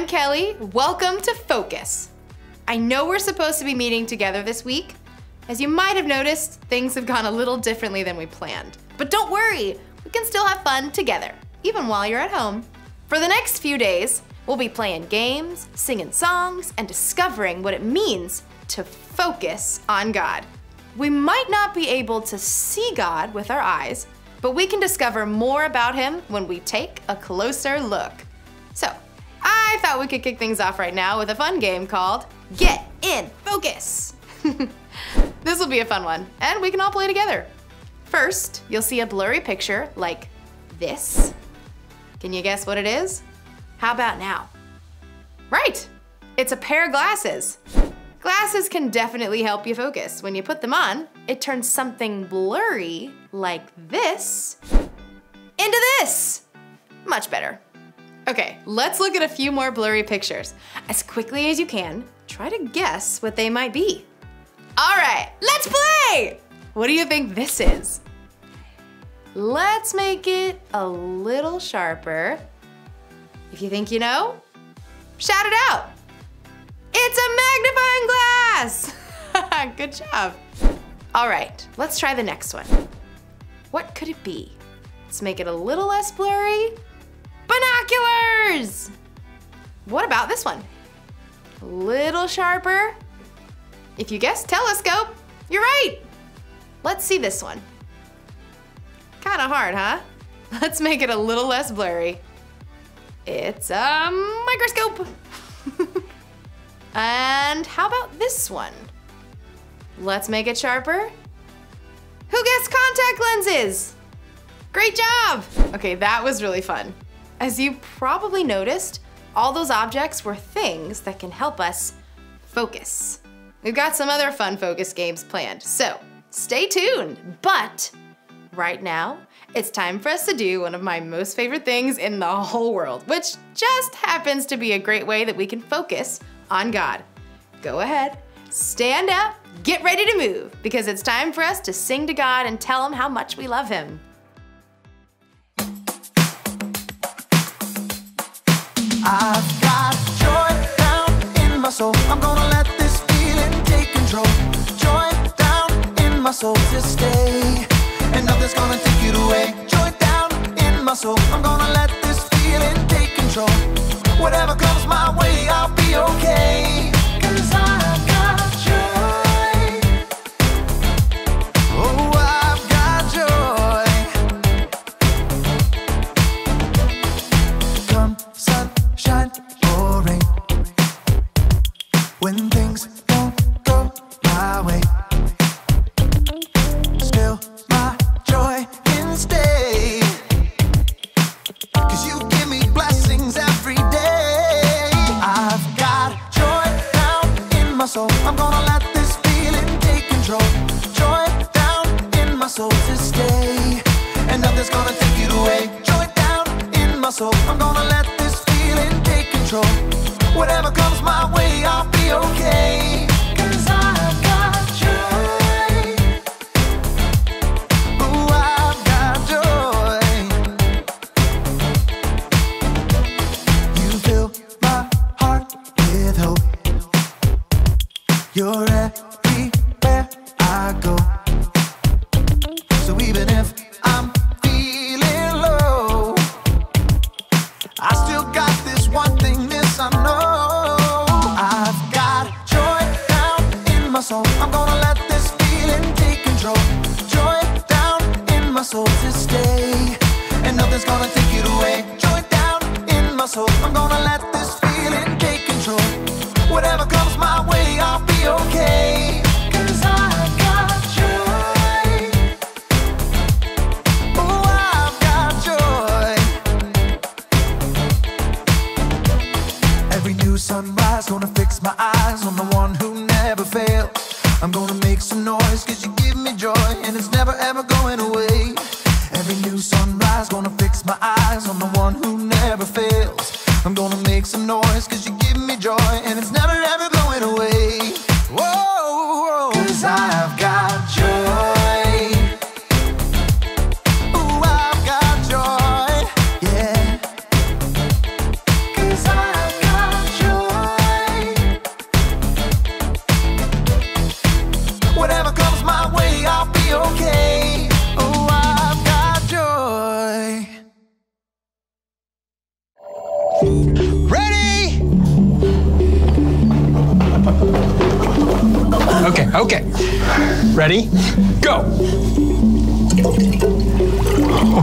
Kelly. Welcome to Focus. I know we're supposed to be meeting together this week. As you might have noticed, things have gone a little differently than we planned. But don't worry, we can still have fun together, even while you're at home. For the next few days, we'll be playing games, singing songs, and discovering what it means to focus on God. We might not be able to see God with our eyes, but we can discover more about Him when we take a closer look. So, I thought we could kick things off right now with a fun game called Get in Focus. This will be a fun one, and we can all play together. First, you'll see a blurry picture like this. Can you guess what it is? How about now? Right, it's a pair of glasses. Glasses can definitely help you focus. When you put them on, it turns something blurry like this into this. Much better. Okay, let's look at a few more blurry pictures. As quickly as you can, try to guess what they might be. All right, let's play! What do you think this is? Let's make it a little sharper. If you think you know, shout it out. It's a magnifying glass! Good job. All right, let's try the next one. What could it be? Let's make it a little less blurry. Binoculars! What about this one? A little sharper. If you guessed telescope, you're right. Let's see this one. Kinda hard, huh? Let's make it a little less blurry. It's a microscope. And how about this one? Let's make it sharper. Who guessed contact lenses? Great job! Okay, that was really fun. As you probably noticed, all those objects were things that can help us focus. We've got some other fun focus games planned, so stay tuned. But right now, it's time for us to do one of my most favorite things in the whole world, which just happens to be a great way that we can focus on God. Go ahead, stand up, get ready to move, because it's time for us to sing to God and tell Him how much we love Him. I've got joy down in my soul. I'm gonna let this feeling take control. Joy down in my soul to stay, and nothing's gonna take it away. Joy down in my soul. I'm gonna let this feeling take control. Whatever comes my way, I'll be okay. 'Cause I've got joy. Oh, I've got joy. Come sunshine or rain, when things don't go my way, still my joy can stay. 'Cause you give me blessings every day. I've got joy down in my soul. I'm gonna let this feeling take control. Joy down in my soul to stay, and nothing's gonna take it away. Joy down in my soul. I'm gonna let this feeling take control. Whatever comes my way, I'll be okay. 'Cause I've got joy. Oh, I've got joy. You fill my heart with hope. You're everywhere I go. So even if I'm feeling low, I still got this one thing, this I know. I've got joy down in my soul. I'm gonna let this feeling take control. Joy down in my soul to stay, and nothing's gonna take it away. Joy down in my soul. I'm gonna let this feeling take control. Whatever comes my way, I'll be okay. 'Cause I've got joy. Oh, I've got joy. Every new sunrise, gonna fix my eyes on the one who never fails. I'm gonna make some noise, 'cause you give me joy, and it's never ever going away. Every new sunrise, gonna fix my eyes on the one who never fails. I'm gonna make some noise, 'cause you give me joy, and it's never ever going away. Whoa, 'cause I've got joy. Ooh, I've got joy, yeah. 'Cause I've got Ready? Okay. Ready? Go.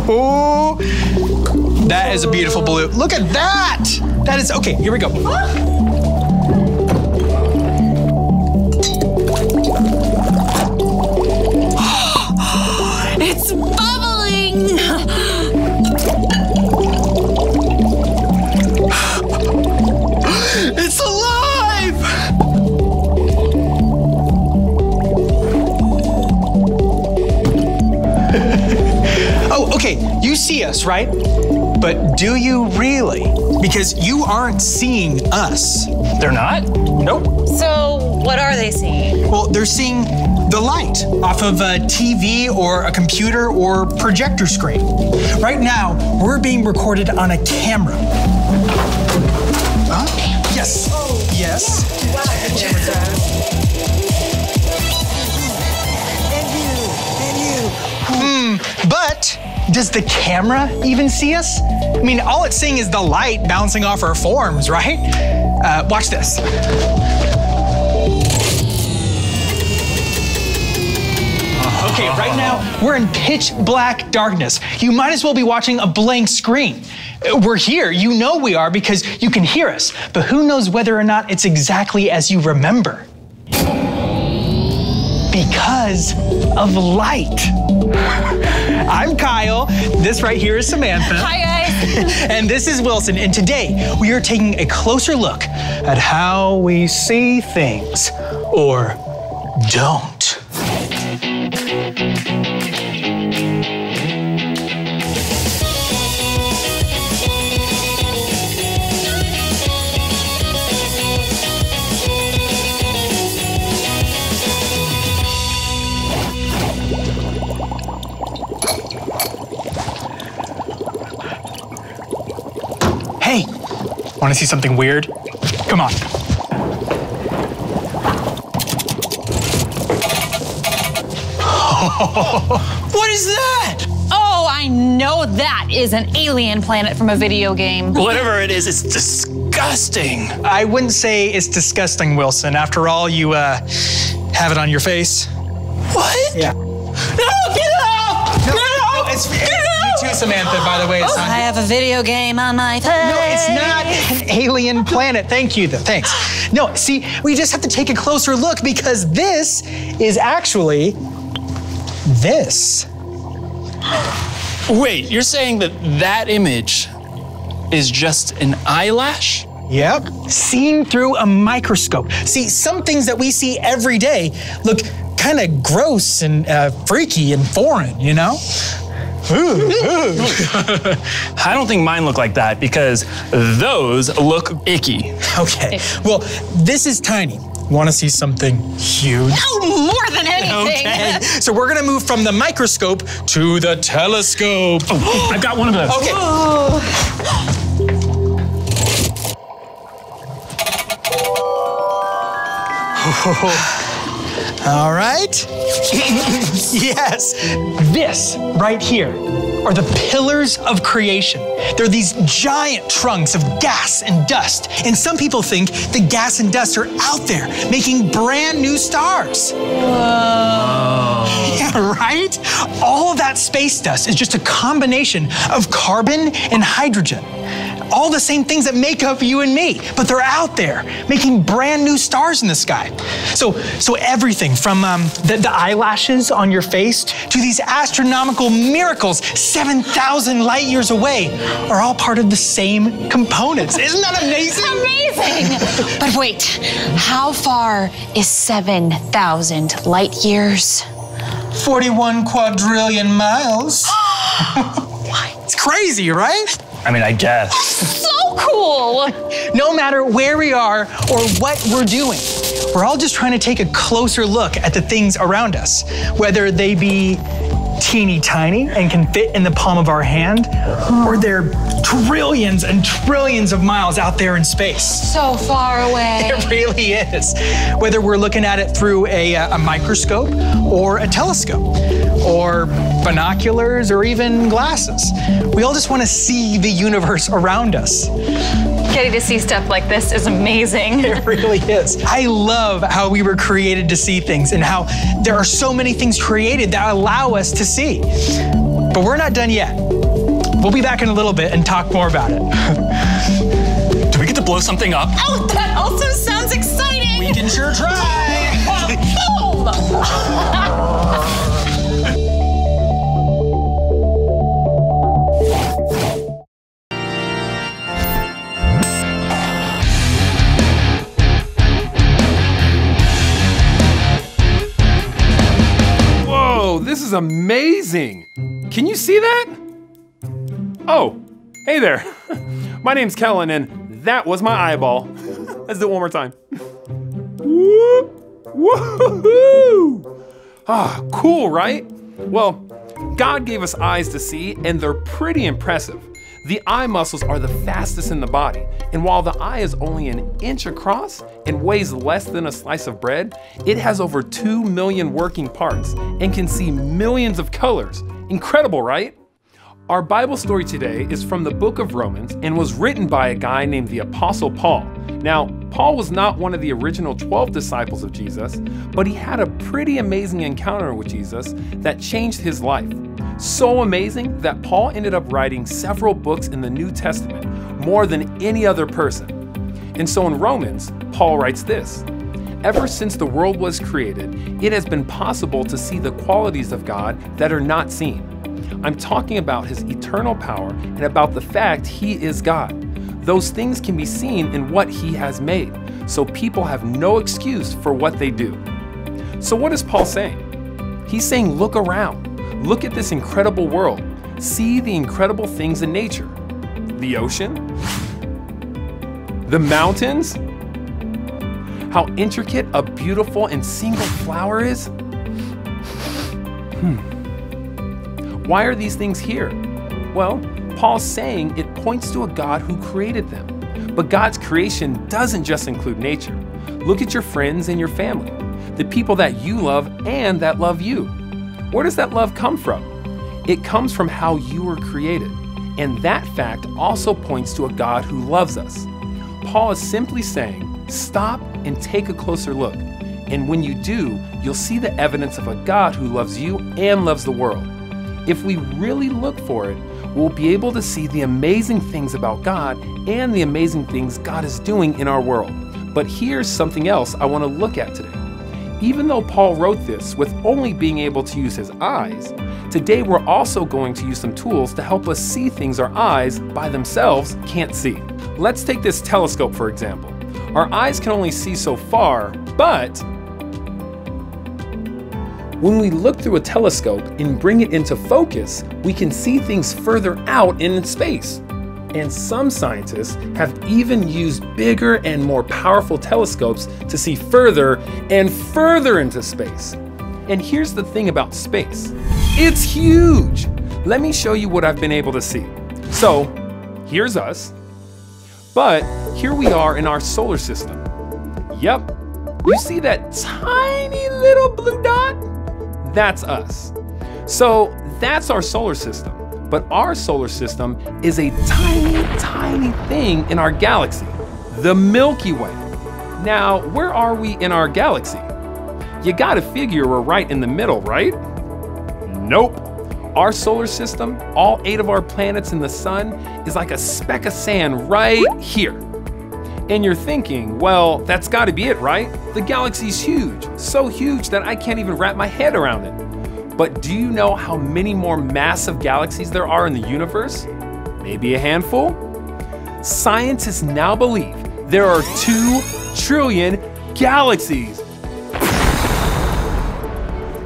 Oh, that is a beautiful blue. Look at that. That is, okay, here we go. It's bubbling! It's alive! Oh, okay, you see us, right? But do you really? Because you aren't seeing us. They're not? Nope. So, what are they seeing? Well, they're seeing the light off of a TV or a computer or projector screen. Right now, we're being recorded on a camera. Huh? Yes. Yes. But does the camera even see us? I mean, all it's seeing is the light bouncing off our forms, right? Watch this. Okay, right now, we're in pitch black darkness. You might as well be watching a blank screen. We're here, you know we are because you can hear us, but who knows whether or not it's exactly as you remember? Because of light. I'm Kyle, this right here is Samantha. Hi, guys. And this is Wilson, and today we are taking a closer look at how we see things, or don't. Hey, want to see something weird? Come on. What is that? Oh, I know that is an alien planet from a video game. Whatever it is, it's disgusting. I wouldn't say it's disgusting, Wilson. After all, you have it on your face. What? Yeah. No, get off! No, it's you too, Samantha, by the way. It's not. I have a video game on my face. No, it's not an alien planet. Thank you, though. Thanks. No, see, we just have to take a closer look because this is actually this. Wait, you're saying that image is just an eyelash? Yep. Seen through a microscope. See, some things that we see every day look kind of gross and freaky and foreign, you know? I don't think mine look like that because those look icky. Okay, well, this is tiny. Want to see something huge? Oh, more than anything. Okay, so we're gonna move from the microscope to the telescope. Oh, I've got one of those. Okay. All right. Yes, this right here are the pillars of creation. They're these giant trunks of gas and dust. And some people think the gas and dust are out there making brand new stars. Whoa. Yeah, right? All of that space dust is just a combination of carbon and hydrogen. All the same things that make up you and me, but they're out there making brand new stars in the sky. So everything from the eyelashes on your face to these astronomical miracles 7,000 light years away are all part of the same components. Isn't that amazing? Amazing! But wait, how far is 7,000 light years? 41 quadrillion miles. It's crazy, right? I mean, I guess. So cool! No matter where we are or what we're doing, we're all just trying to take a closer look at the things around us, whether they be teeny tiny and can fit in the palm of our hand, or they're trillions and trillions of miles out there in space. So far away. It really is. Whether we're looking at it through a microscope or a telescope or binoculars or even glasses, we all just want to see the universe around us. Getting to see stuff like this is amazing. It really is. I love how we were created to see things and how there are so many things created that allow us to see. But we're not done yet. We'll be back in a little bit and talk more about it. Do we get to blow something up? Oh, that also sounds exciting. We can sure try. Boom! Whoa, this is amazing. Can you see that? Oh, hey there. My name's Kellen, and that was my eyeball. Let's do it one more time. Woo-hoo! Ah, cool, right? Well, God gave us eyes to see, and they're pretty impressive. The eye muscles are the fastest in the body, and while the eye is only an inch across and weighs less than a slice of bread, it has over 2 million working parts and can see millions of colors. Incredible, right? Our Bible story today is from the book of Romans and was written by a guy named the Apostle Paul. Now, Paul was not one of the original 12 disciples of Jesus, but he had a pretty amazing encounter with Jesus that changed his life. So amazing that Paul ended up writing several books in the New Testament, more than any other person. And so in Romans, Paul writes this: "Ever since the world was created, it has been possible to see the qualities of God that are not seen. I'm talking about his eternal power and about the fact he is God. Those things can be seen in what he has made, so people have no excuse for what they do." So what is Paul saying? He's saying, look around. Look at this incredible world. See the incredible things in nature. The ocean, the mountains, how intricate a beautiful and single flower is. Why are these things here? Well, Paul's saying it points to a God who created them. But God's creation doesn't just include nature. Look at your friends and your family, the people that you love and that love you. Where does that love come from? It comes from how you were created. And that fact also points to a God who loves us. Paul is simply saying, stop and take a closer look. And when you do, you'll see the evidence of a God who loves you and loves the world. If we really look for it, we'll be able to see the amazing things about God and the amazing things God is doing in our world. But here's something else I want to look at today. Even though Paul wrote this with only being able to use his eyes, today we're also going to use some tools to help us see things our eyes by themselves can't see. Let's take this telescope for example. Our eyes can only see so far, but when we look through a telescope and bring it into focus, we can see things further out in space. And some scientists have even used bigger and more powerful telescopes to see further and further into space. And here's the thing about space. It's huge. Let me show you what I've been able to see. So here's us, but here we are in our solar system. Yep, you see that tiny little blue dot? That's us. So that's our solar system. But our solar system is a tiny, tiny thing in our galaxy, the Milky Way. Now, where are we in our galaxy? You gotta figure we're right in the middle, right? Nope. Our solar system, all 8 of our planets in the sun, is like a speck of sand right here. And you're thinking, well, that's gotta be it, right? The galaxy's huge, so huge that I can't even wrap my head around it. But do you know how many more massive galaxies there are in the universe? Maybe a handful? Scientists now believe there are 2 trillion galaxies.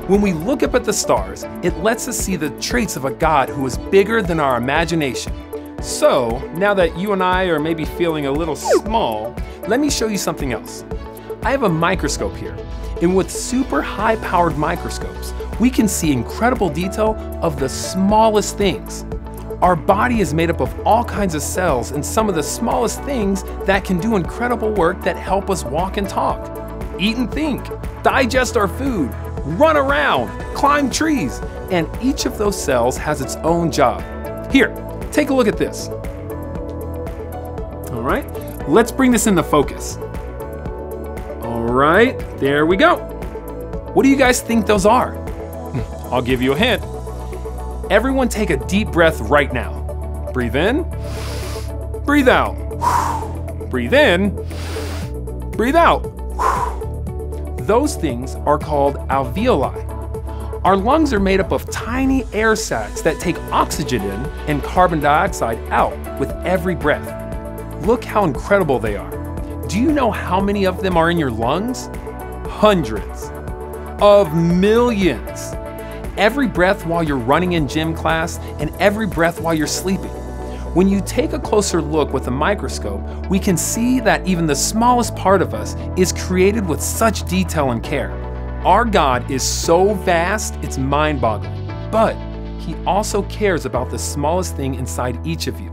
When we look up at the stars, it lets us see the traits of a God who is bigger than our imagination. So, now that you and I are maybe feeling a little small, let me show you something else. I have a microscope here, and with super high-powered microscopes, we can see incredible detail of the smallest things. Our body is made up of all kinds of cells and some of the smallest things that can do incredible work that help us walk and talk, eat and think, digest our food, run around, climb trees, and each of those cells has its own job. Here, take a look at this. All right, let's bring this into focus. All right, there we go. What do you guys think those are? I'll give you a hint. Everyone take a deep breath right now. Breathe in, breathe out. Breathe in, breathe out. Those things are called alveoli. Our lungs are made up of tiny air sacs that take oxygen in and carbon dioxide out with every breath. Look how incredible they are. Do you know how many of them are in your lungs? Hundreds of millions. Every breath while you're running in gym class and every breath while you're sleeping. When you take a closer look with a microscope, we can see that even the smallest part of us is created with such detail and care. Our God is so vast, it's mind-boggling, but He also cares about the smallest thing inside each of you.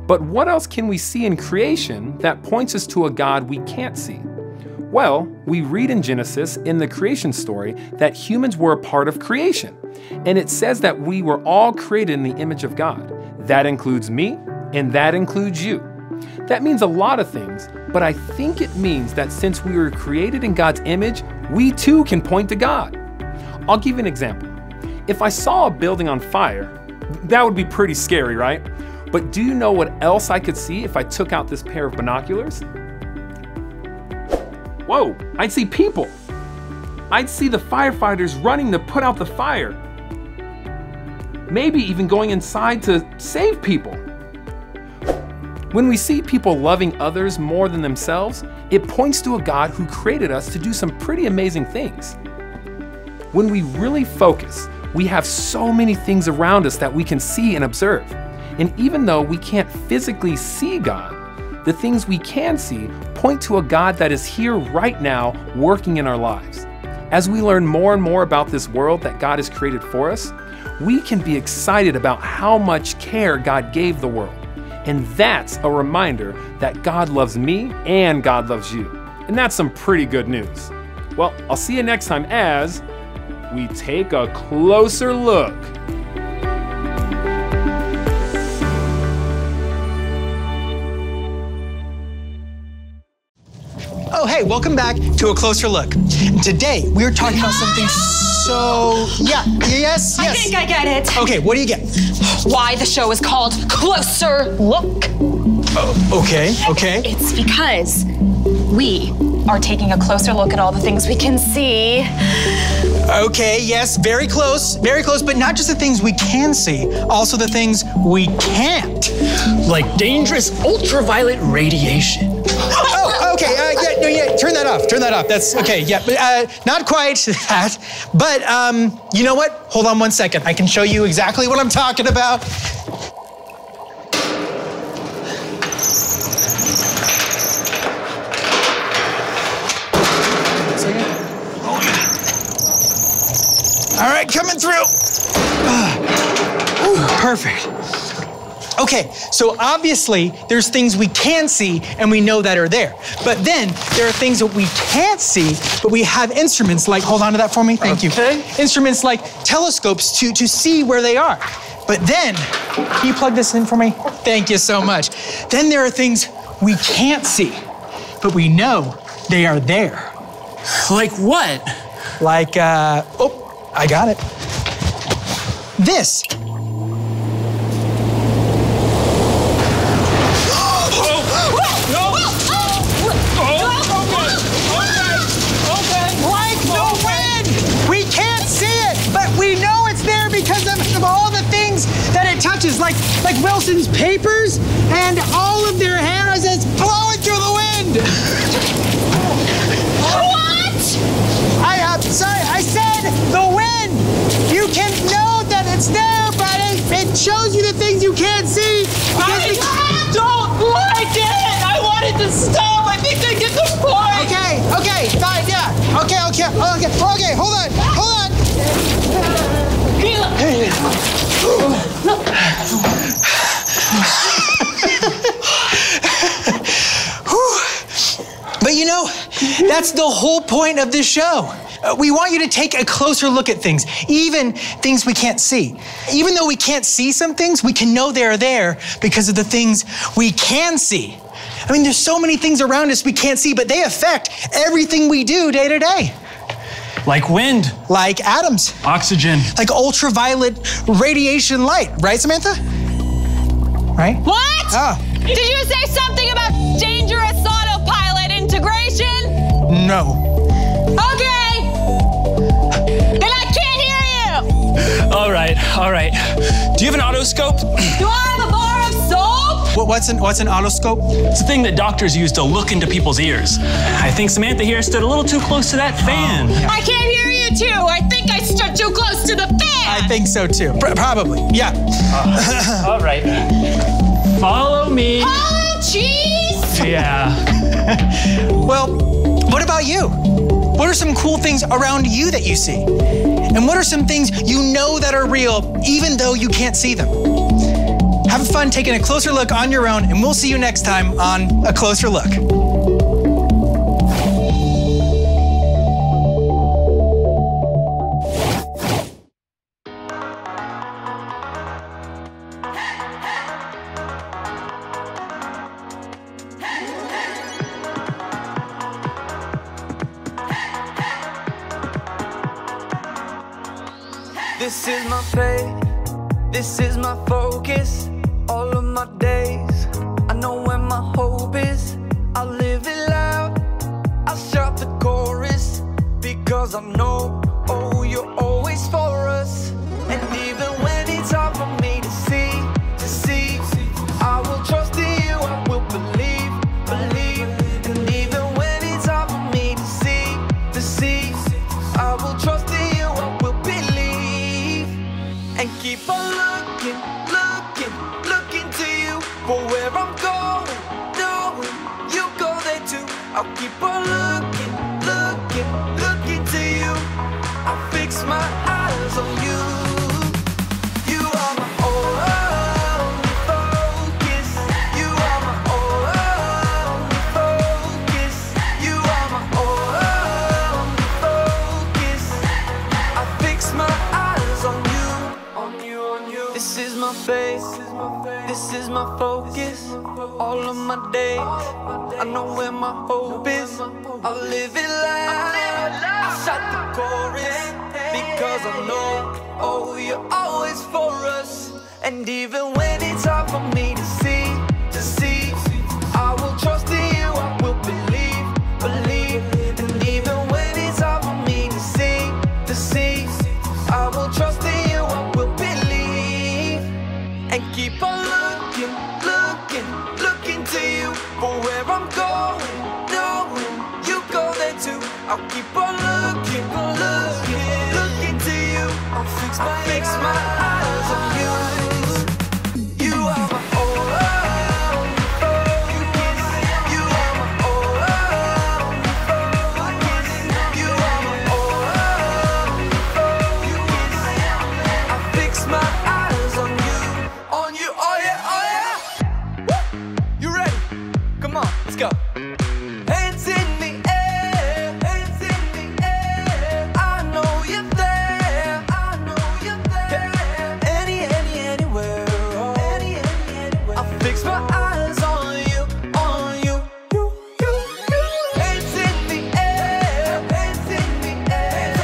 But what else can we see in creation that points us to a God we can't see? Well, we read in Genesis in the creation story that humans were a part of creation, and it says that we were all created in the image of God. That includes me, and that includes you. That means a lot of things, but I think it means that since we were created in God's image, we too can point to God. I'll give you an example. If I saw a building on fire, that would be pretty scary, right? But do you know what else I could see if I took out this pair of binoculars? Whoa, I'd see people. I'd see the firefighters running to put out the fire. Maybe even going inside to save people. When we see people loving others more than themselves, it points to a God who created us to do some pretty amazing things. When we really focus, we have so many things around us that we can see and observe. And even though we can't physically see God, the things we can see point to a God that is here right now working in our lives. As we learn more and more about this world that God has created for us, we can be excited about how much care God gave the world. And that's a reminder that God loves me and God loves you. And that's some pretty good news. Well, I'll see you next time as we take a closer look. Oh, hey, welcome back to A Closer Look. Today, we're talking about something yes. I think I get it. Okay, what do you get? Why the show is called Closer Look. Okay. It's because we are taking a closer look at all the things we can see. Okay, yes, very close, but not just the things we can see, also the things we can't. Like dangerous ultraviolet radiation. Oh, okay, turn that off, that's okay, yeah, but not quite that, but you know what? Hold on one second, I can show you exactly what I'm talking about. All right, coming through. Perfect. Okay, so obviously there's things we can see and we know that are there. But then there are things that we can't see, but we have instruments like, hold on to that for me, thank you. Instruments like telescopes to see where they are. But then, can you plug this in for me? Thank you so much. Then there are things we can't see, but we know they are there. Like what? Like, oh, I got it. This. Like the wind! We can't see it, but we know it's there because of all the things that it touches, like Wilson's papers and all of their hair as it's blowing through the wind. Sorry, I said the wind. You can know that it's there, but it shows you the things you can't see. I don't like it! I want it to stop! I think I get the point! Okay, fine, yeah. Okay, hold on. That's the whole point of this show. We want you to take a closer look at things, even things we can't see. Even though we can't see some things, we can know they're there because of the things we can see. I mean, there's so many things around us we can't see, but they affect everything we do day to day. Like wind. Like atoms. Oxygen. Like ultraviolet radiation light, right, Samantha? Right? What? Oh. Did you say something about dangerous autopilot integration? No. Okay. Then I can't hear you. All right. Do you have an otoscope? Do I have a bar of soap? What's an otoscope? It's a thing that doctors use to look into people's ears. I think Samantha here stood a little too close to that fan. I can't hear you too. I think I stood too close to the fan. I think so too. Probably. Yeah. All right. Follow me. Oh, jeez. Yeah. Well, what about you? What are some cool things around you that you see? And what are some things you know that are real, even though you can't see them? Have fun taking a closer look on your own, and we'll see you next time on A Closer Look. This is my faith, this is my focus. All of my days, I know where my hope is. I'll live it loud, I'll shout the chorus, because I know, oh, you're always for us. And even when it's hard for me to see, I will trust in you, I will believe. And even when it's hard for me to see, I will trust in you, I will believe. And keep on looking to you for where I'm going, knowing you go there too. I'll keep on looking to you. I'll fix my eyes on you. You are my only focus. You are my only focus. You are my only focus. I fix my eyes on you. This is my faith, this is my focus. All of my days, I know where my hope is. I'll live it loud, I'll shout the chorus, because I know, oh, you're always for us. And even when it's hard for me to see, I will trust in you, I will believe. And even when it's hard for me to see, I will trust in you, I will believe. And keep on looking to you for where I'm going, knowing you go there too. I'll keep on looking to you. I'll fix my eyes on you. You are my only focus. You are my only focus. You are my only focus. I fix my eyes on you, oh yeah. Woo! You ready? Come on, let's go. Hands in the air, I know you're there, anywhere, oh. I fix my eyes on you. Hands in the air,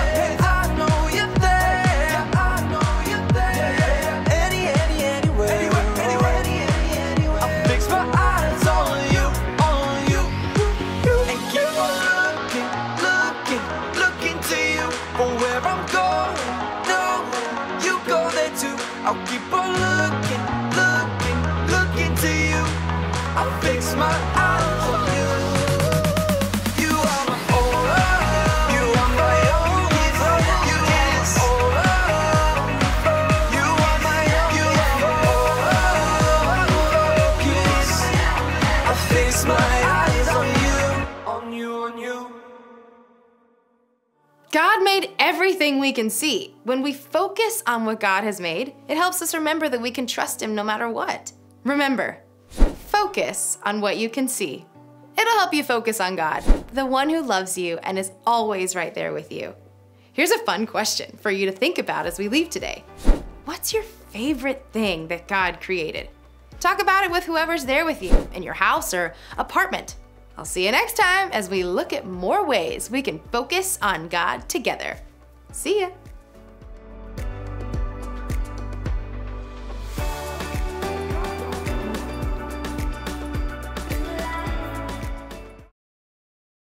I know you're there, anywhere, I fix my eyes on you. And keep on looking to you for where I'm going, knowing you go there too. I'll keep on looking to you. I'll fix my eyes on you. You are my only, you are my only focus. You are my only focus. I fix my eyes on you. God made everything we can see. When we focus on what God has made, it helps us remember that we can trust Him no matter what. Remember, focus on what you can see. It'll help you focus on God, the one who loves you and is always right there with you. Here's a fun question for you to think about as we leave today. What's your favorite thing that God created? Talk about it with whoever's there with you in your house or apartment. I'll see you next time as we look at more ways we can focus on God together. See ya.